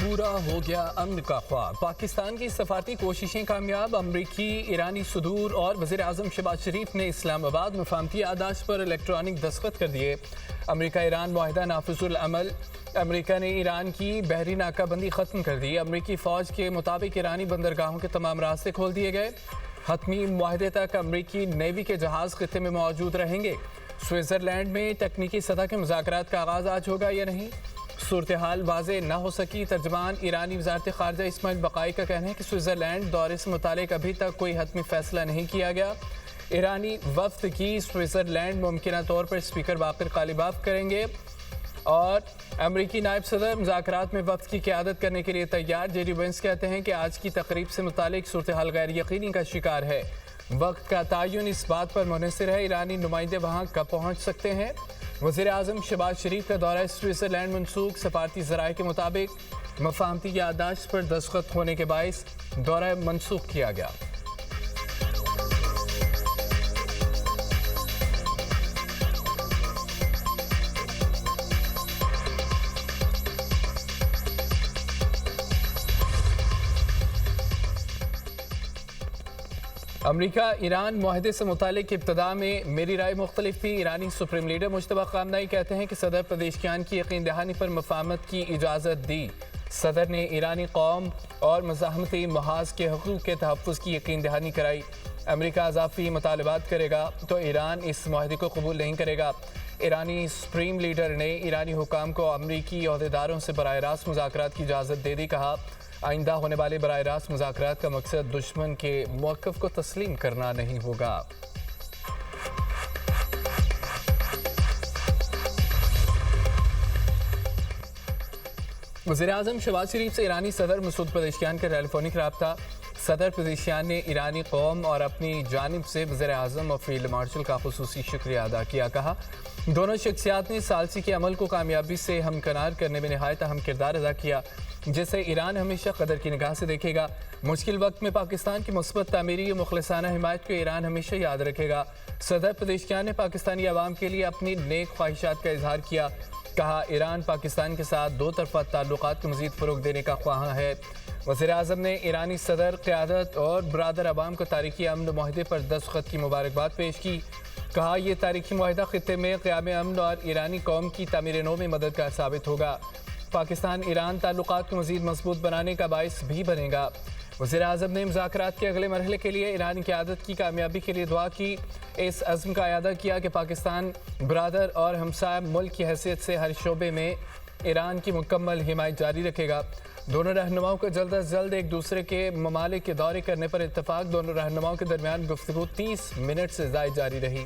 پورا ہو گیا امن کا خواب، پاکستان کی سفارتی کوششیں کامیاب، امریکی ایرانی صدور اور وزیر اعظم شہباز شریف نے اسلام آباد مفاہمتی یادداشت پر الیکٹرانک دستخط کر دیے۔ امریکہ ایران معاہدہ نافذ العمل، امریکہ نے ایران کی بحری ناکہ بندی ختم کر دی، امریکی فوج کے مطابق ایرانی بندرگاہوں کے تمام راستے کھول دیے گئے، حتمی معاہدے تک امریکی نیوی کے جہاز خطے میں موجود رہیں گے، سوئٹزرلینڈ میں تکنیکی سطح کے مذاکرات کا آغاز آج ہوگا یا نہیں، صورتحال واضح نہ ہو سکی، ترجمان ایرانی وزارت خارجہ اسماعیل بقائی کا کہنا ہے کہ سوئٹزرلینڈ دورے سے متعلق ابھی تک کوئی حتمی فیصلہ نہیں کیا گیا، ایرانی وفد کی سوئٹزرلینڈ ممکنہ طور پر اسپیکر باقر غالباف کریں گے، اور امریکی نائب صدر مذاکرات میں وفد کی قیادت کرنے کے لیے تیار۔ جے ڈی وینس کہتے ہیں کہ آج کی تقریب سے متعلق صورتحال غیر یقینی کا شکار ہے، وقت کا تعین اس بات پر منحصر ہے ایرانی نمائندے وہاں کب پہنچ سکتے ہیں۔ وزیر اعظم شہباز شریف کا دورہ سوئٹزرلینڈ منسوخ، سفارتی ذرائع کے مطابق مفاہمتی یادداشت پر دستخط ہونے کے باعث دورہ منسوخ کیا گیا۔ امریکہ ایران معاہدے سے متعلق ابتدا میں میری رائے مختلف تھی، ایرانی سپریم لیڈر مجتبیٰ خامنہئی کہتے ہیں کہ صدر پزیشکیان کی یقین دہانی پر مفاہمت کی اجازت دی، صدر نے ایرانی قوم اور مزاحمتی محاذ کے حقوق کے تحفظ کی یقین دہانی کرائی، امریکہ اضافی مطالبات کرے گا تو ایران اس معاہدے کو قبول نہیں کرے گا۔ ایرانی سپریم لیڈر نے ایرانی حکام کو امریکی عہدیداروں سے براہ راست مذاکرات کی اجازت دے دی، کہا آئندہ ہونے والے براہ راست مذاکرات کا مقصد دشمن کے موقف کو تسلیم کرنا نہیں ہوگا۔ وزیر اعظم شہباز شریف سے ایرانی صدر مسعود پزیشکیان کا ٹیلی فونک رابطہ، صدر پزیشکیان نے ایرانی قوم اور اپنی جانب سے وزیر اعظم اور فیلڈ مارشل کا خصوصی شکریہ ادا کیا، کہا دونوں شخصیات نے ثالثی کے عمل کو کامیابی سے ہمکنار کرنے میں نہایت اہم کردار ادا کیا، جسے ایران ہمیشہ قدر کی نگاہ سے دیکھے گا، مشکل وقت میں پاکستان کی مثبت تعمیری اور مخلصانہ حمایت کو ایران ہمیشہ یاد رکھے گا۔ صدر پزیشکیان نے پاکستانی عوام کے لیے اپنی نیک خواہشات کا اظہار کیا، کہا ایران پاکستان کے ساتھ دو طرفہ تعلقات کو مزید فروغ دینے کا خواہاں ہے۔ وزیر اعظم نے ایرانی صدر، قیادت اور برادر عوام کو تاریخی امن معاہدے پر دستخط کی مبارکباد پیش کی، کہا یہ تاریخی معاہدہ خطے میں قیام امن اور ایرانی قوم کی تعمیر نو میں مددگار ثابت ہوگا، پاکستان ایران تعلقات کو مزید مضبوط بنانے کا باعث بھی بنے گا۔ وزیر اعظم نے مذاکرات کے اگلے مرحلے کے لیے ایرانی قیادت کی کامیابی کے لیے دعا کی، اس عزم کا اعادہ کیا کہ پاکستان برادر اور ہمسایہ ملک کی حیثیت سے ہر شعبے میں ایران کی مکمل حمایت جاری رکھے گا۔ دونوں رہنماؤں کو جلد از جلد ایک دوسرے کے ممالک کے دورے کرنے پر اتفاق، دونوں رہنماؤں کے درمیان گفتگو 30 منٹ سے زائد جاری رہی۔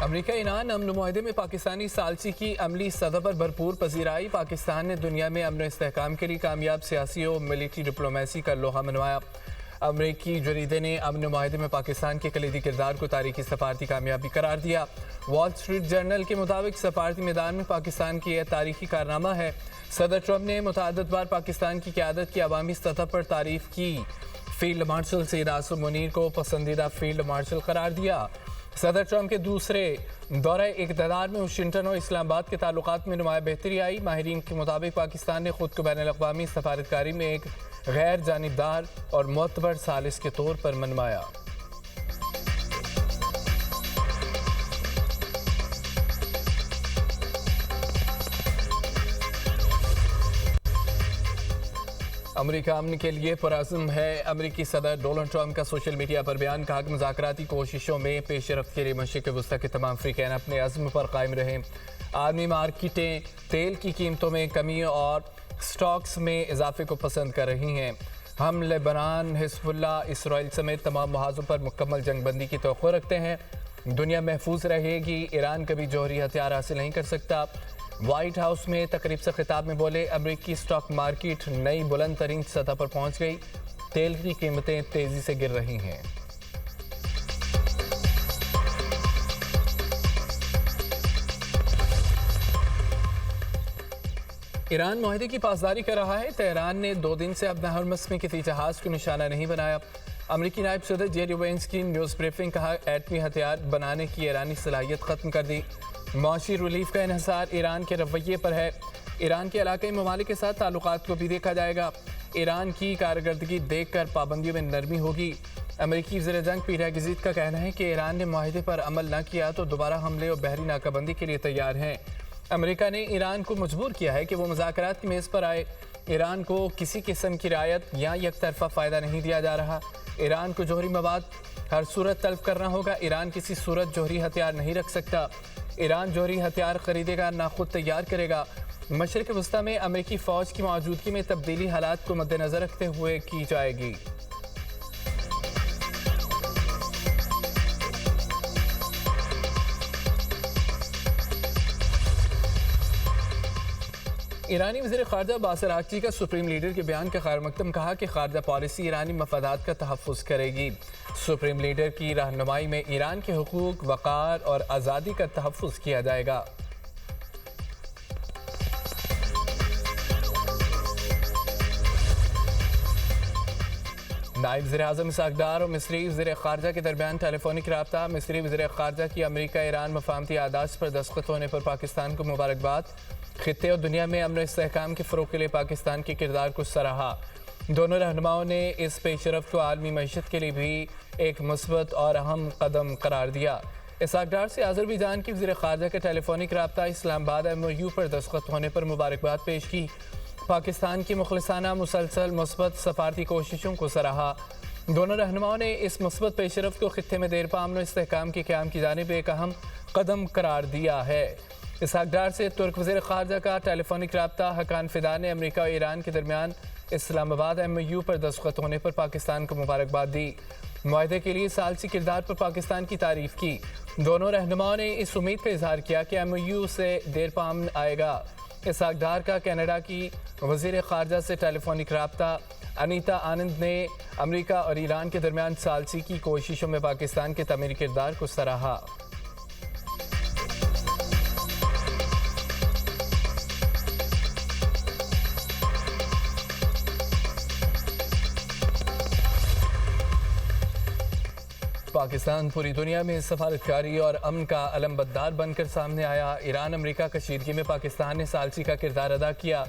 امریکہ ایران امن معاہدے میں پاکستانی ثالثی کی عملی سطح پر بھرپور پذیرائی، پاکستان نے دنیا میں امن و استحکام کے لیے کامیاب سیاسی اور ملٹری ڈپلومیسی کا لوہا منوایا، امریکی جریدے نے امن معاہدے میں پاکستان کے کلیدی کردار کو تاریخی سفارتی کامیابی قرار دیا، وال اسٹریٹ جرنل کے مطابق سفارتی میدان میں پاکستان کی یہ تاریخی کارنامہ ہے، صدر ٹرمپ نے متعدد بار پاکستان کی قیادت کی عوامی سطح پر تعریف کی، فیلڈ مارشل سید عاصم منیر کو پسندیدہ فیلڈ مارشل قرار دیا۔ صدر ٹرمپ کے دوسرے دورہ اقتدار میں واشنگٹن اور اسلام آباد کے تعلقات میں نمایاں بہتری آئی، ماہرین کے مطابق پاکستان نے خود کو بین الاقوامی سفارتکاری میں ایک غیر جانبدار اور معتبر ثالث کے طور پر منوایا۔ امریکہ امن کے لیے پرعزم ہے، امریکی صدر ڈونلڈ ٹرمپ کا سوشل میڈیا پر بیان، کہا کہ مذاکراتی کوششوں میں پیش رفت کے لیے مشرق وسطی کے تمام فریقین اپنے عزم پر قائم رہیں، عالمی مارکیٹیں تیل کی قیمتوں میں کمی اور سٹاکس میں اضافے کو پسند کر رہی ہیں، ہم لبنان، حزب اللہ، اسرائیل سمیت تمام محاذوں پر مکمل جنگ بندی کی توقع رکھتے ہیں، دنیا محفوظ رہے گی، ایران کبھی جوہری ہتھیار حاصل نہیں کر سکتا۔ وائٹ ہاؤس میں تقریب سے خطاب میں بولے، امریکی سٹاک مارکیٹ نئی بلند ترین سطح پر پہنچ گئی، تیل کی قیمتیں تیزی سے گر رہی ہیں۔ ایران معاہدے کی پاسداری کر رہا ہے۔ تہران نے 2 دن سے اپنا ہرمس میں کسی جہاز کو نشانہ نہیں بنایا۔ امریکی نائب صدر جیری وینس کی نیوز بریفنگ، کہا ایٹمی ہتھیار بنانے کی ایرانی صلاحیت ختم کر دی۔ معاشی ریلیف کا انحصار ایران کے رویے پر ہے۔ ایران کے علاقائی ممالک کے ساتھ تعلقات کو بھی دیکھا جائے گا۔ ایران کی کارکردگی دیکھ کر پابندیوں میں نرمی ہوگی۔ امریکی وزیر جنگ پیٹر ہیگزیت کا کہنا ہے کہ ایران نے معاہدے پر عمل نہ کیا تو دوبارہ حملے اور بحری ناکہ بندی کے لیے تیار ہیں۔ امریکہ نے ایران کو مجبور کیا ہے کہ وہ مذاکرات کی میز پر آئے۔ ایران کو کسی قسم کی رعایت یا یک طرفہ فائدہ نہیں دیا جا رہا۔ ایران کو جوہری مواد ہر صورت طلب کرنا ہوگا۔ ایران کسی صورت جوہری ہتھیار نہیں رکھ سکتا۔ ایران جوہری ہتھیار خریدے گا، نہ خود تیار کرے گا۔ مشرق وسطی میں امریکی فوج کی موجودگی میں تبدیلی حالات کو مد نظر رکھتے ہوئے کی جائے گی۔ ایرانی وزیر خارجہ عباس عراقچی کا سپریم لیڈر کے بیان کا خیر مقدم، کہا کہ خارجہ پالیسی ایرانی مفادات کا تحفظ کرے گی۔ سپریم لیڈر کی رہنمائی میں ایران کے حقوق، وقار اور آزادی کا تحفظ کیا جائے گا۔ نائب وزیر اعظم اسحاق ڈار اور مصری وزیر خارجہ کے درمیان ٹیلی فونک رابطہ۔ مصری وزیر خارجہ کی امریکہ ایران مفاہمتی عہداشت پر دستخط ہونے پر پاکستان کو مبارکباد۔ خطے اور دنیا میں امن و استحکام کے فروغ کے لیے پاکستان کے کردار کو سراہا۔ دونوں رہنماؤں نے اس پیش رفت کو عالمی معیشت کے لیے بھی ایک مثبت اور اہم قدم قرار دیا۔ اسحاق ڈار سے آذربائیجان کی وزیر خارجہ کا ٹیلی فونک رابطہ۔ اسلام آباد MOU پر دستخط ہونے پر مبارکباد پیش کی۔ پاکستان کی مخلصانہ مسلسل مثبت سفارتی کوششوں کو سراہا۔ دونوں رہنماؤں نے اس مثبت پیش رفت کو خطے میں دیرپا امن و استحکام کے قیام کی جانب ایک اہم قدم قرار دیا ہے۔ اسحاق ڈار سے ترک وزیر خارجہ کا ٹیلی فونک رابطہ۔ حقان فدان نے امریکہ اور ایران کے درمیان اسلام آباد MOU پر دستخط ہونے پر پاکستان کو مبارکباد دی۔ معاہدے کے لیے ثالثی کردار پر پاکستان کی تعریف کی۔ دونوں رہنماؤں نے اس امید کا اظہار کیا کہ MOU سے دیرپا امن آئے گا۔ اسحاق ڈار کا کینیڈا کی وزیر خارجہ سے ٹیلی فونک رابطہ۔ انیتا آنند نے امریکہ اور ایران کے درمیان ثالثی کی کوششوں میں پاکستان کے تعمیری کردار کو سراہا۔ پاکستان پوری دنیا میں سفارتکاری اور امن کا علمبردار بن کر سامنے آیا۔ ایران امریکہ کشیدگی میں پاکستان نے ثالثی کا کردار ادا کیا۔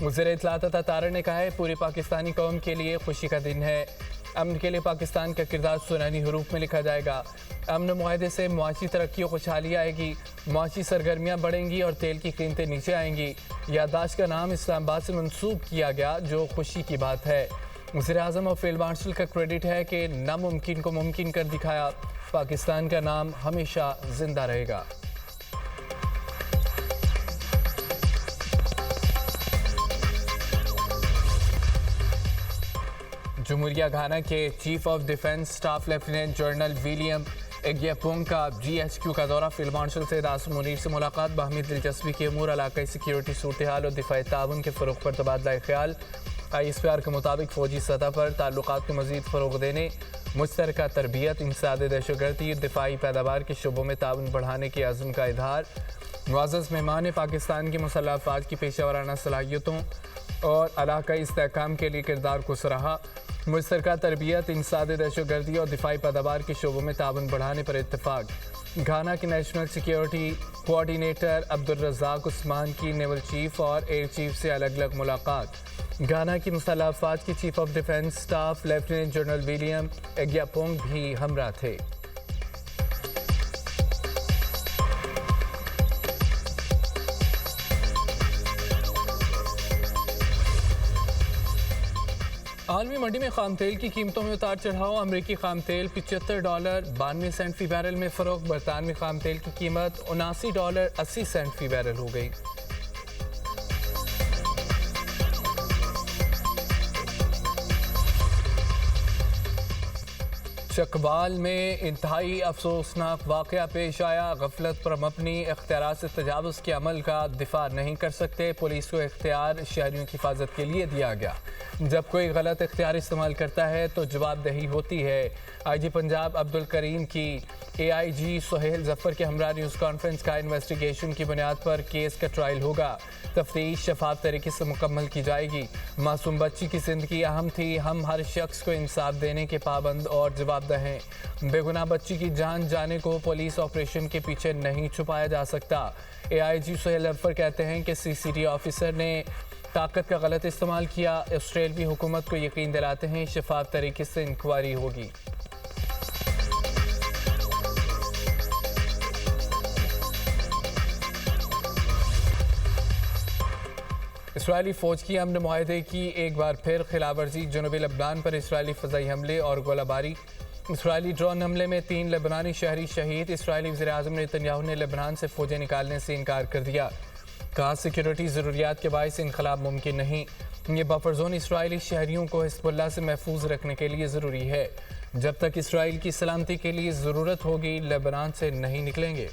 وزیر اطلاعات عطا طاہر نے کہا ہے پوری پاکستانی قوم کے لیے خوشی کا دن ہے۔ امن کے لیے پاکستان کا کردار سنہری حروف میں لکھا جائے گا۔ امن معاہدے سے معاشی ترقی و خوشحالی آئے گی، معاشی سرگرمیاں بڑھیں گی اور تیل کی قیمتیں نیچے آئیں گی۔ یادداشت کا نام اسلام آباد سے منسوب کیا گیا، جو خوشی کی بات ہے۔ وزیر اعظم اور فیلڈ مارشل کا کریڈٹ ہے کہ ناممکن کو ممکن کر دکھایا۔ پاکستان کا نام ہمیشہ زندہ رہے گا۔ جمہوریہ گھانا کے chief of defence staff lieutenant general William Agyapong کا GHQ کا دورہ۔ فیلڈ مارشل سید عاصم منیر سے ملاقات۔ باہمی دلچسپی کے امور، علاقائی سیکیورٹی صورتحال اور دفاعی تعاون کے فروغ پر تبادلہ خیال۔ ISPR کے مطابق فوجی سطح پر تعلقات کو مزید فروغ دینے، مشترکہ تربیت، انسداد دہشت گردی، دفاعی پیداوار کے شعبوں میں تعاون بڑھانے کے عزم کا اظہار۔ معزز مہمان نے پاکستان کی مسلح افواج کی پیشہ ورانہ صلاحیتوں اور علاقائی استحکام کے لیے کردار کو سراہا۔ مشترکہ تربیت، انسداد دہشت گردی اور دفاعی پیداوار کے شعبوں میں تعاون بڑھانے پر اتفاق۔ گھانا کے national security coordinator Abdulrazak Osman کی نیول چیف اور ایئر چیف سے الگ الگ ملاقات۔ گھانا کی مسلح افواج کے chief of defence staff lieutenant general William Agyapong بھی ہمراہ تھے۔ عالمی منڈی میں خام تیل کی قیمتوں میں اتار چڑھاؤ۔ امریکی خام تیل $75.92 فی بیرل میں فروخت۔ برطانوی خام تیل کی قیمت $79.80 فی بیرل ہو گئی۔ چکبال میں انتہائی افسوسناک واقعہ پیش آیا۔ غفلت پر مبنی اختیارات سے تجاوز کے عمل کا دفاع نہیں کر سکتے۔ پولیس کو اختیار شہریوں کی حفاظت کے لیے دیا گیا۔ جب کوئی غلط اختیار استعمال کرتا ہے تو جواب دہی ہوتی ہے۔ IG پنجاب عبدالکریم کی AIG سہیل ظفر کے ہمراہ نیوز کانفرنس کا انویسٹیگیشن کی بنیاد پر کیس کا ٹرائل ہوگا، تفتیش شفاف طریقے سے مکمل کی جائے گی، معصوم بچی کی زندگی اہم تھی، ہم ہر شخص کو انصاف دینے کے پابند اور جواب دہ ہیں، بے گناہ بچی کی جان جانے کو پولیس آپریشن کے پیچھے نہیں چھپایا جا سکتا۔ AIG سہیل ظفر کہتے ہیں کہ CCTV آفیسر نے طاقت کا غلط استعمال کیا، آسٹریلوی حکومت کو یقین دلاتے ہیں شفاف طریقے سے انکوائری ہوگی۔ اسرائیلی فوج کی امن معاہدے کی ایک بار پھر خلاف ورزی، جنوبی لبنان پر اسرائیلی فضائی حملے اور گولہ باری، اسرائیلی ڈرون حملے میں 3 لبنانی شہری شہید، اسرائیلی وزیراعظم نیتن یاہو نے لبنان سے فوجیں نکالنے سے انکار کر دیا، کہا سیکیورٹی ضروریات کے باعث انقلاب ممکن نہیں، یہ بفر زون اسرائیلی شہریوں کو حزب اللہ سے محفوظ رکھنے کے لیے ضروری ہے، جب تک اسرائیل کی سلامتی کے لیے ضرورت ہوگی لبنان سے نہیں نکلیں گے۔